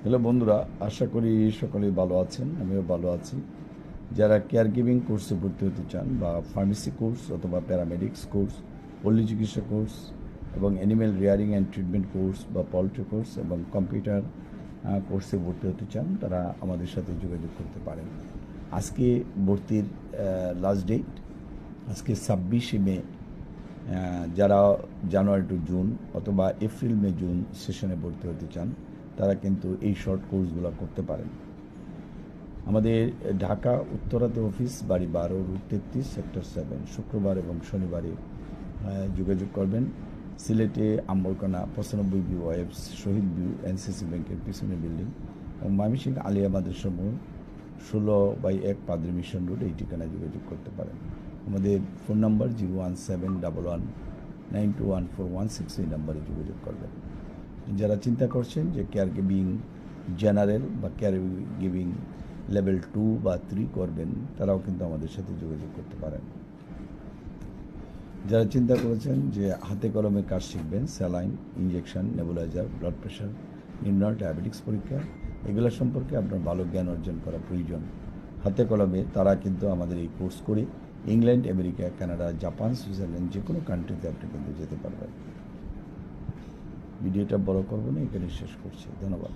Hello বন্ধুরা, আশা করি সকলেই ভালো আছেন। আমিও ভালো আছি। যারা কেয়ার গিভিং কোর্সে ভর্তি হতে চান বা ফার্মেসি কোর্স অথবা প্যারামেডিক্স কোর্স, পল্লী চিকিৎসা কোর্স এবং animal rearing and treatment course বা পোলট্রি কোর্স এবং কম্পিউটার কোর্সে ভর্তি হতে চান, তারা আমাদের সাথে যোগাযোগ করতে পারেন। আজকে ভর্তির লাস্ট ডেট আজকে 26শে মে। যারা জানুয়ারি টু জুন অথবা এপ্রিল মে জুন সেশনে ভর্তি হতে চান, তারা কিন্তু এই শর্ট কোর্সগুলো করতে পারেন। আমাদের ঢাকা উত্তরাতে অফিস, বাড়ি 12, রুট 33, সেক্টর 7। শুক্রবার এবং শনিবারে যোগাযোগ করবেন। সিলেটে আম্বরকানা 95 বিউ ওয়েবস, শহীদ বিউ, এনসিসি ব্যাংকের পিছনে বিল্ডিং এবং ময়মনসিংহ আলিয়া মাদ্রাসা মোড় 16/1 পাদ্রী মিশন রোড, এই ঠিকানায় যোগাযোগ করতে পারেন। আমাদের ফোন নাম্বার 01711921416, এই নাম্বারে যোগাযোগ করবেন। যারা চিন্তা করছেন যে কেয়ার গিভিং জেনারেল বা কেয়ার গিভিং লেভেল 2 বা 3 করবেন, তারাও কিন্তু আমাদের সাথে যোগাযোগ করতে পারেন। যারা চিন্তা করেছেন যে হাতে কলমে কাজ শিখবেন, saline, injection, nebuliser, blood pressure নির্ণয়, ডায়াবেটিক্স পরীক্ষা, এগুলো সম্পর্কে আপনার ভালো জ্ঞান অর্জন করা প্রয়োজন হাতে কলমে, তারা কিন্তু আমাদের এই কোর্স করে England, America, Canada, Japan, Switzerland যে কোনো কান্ট্রিতে আপনি কিন্তু যেতে পারবেন। ভিডিওটা বড় করবো না, এখানে শেষ করছি। ধন্যবাদ।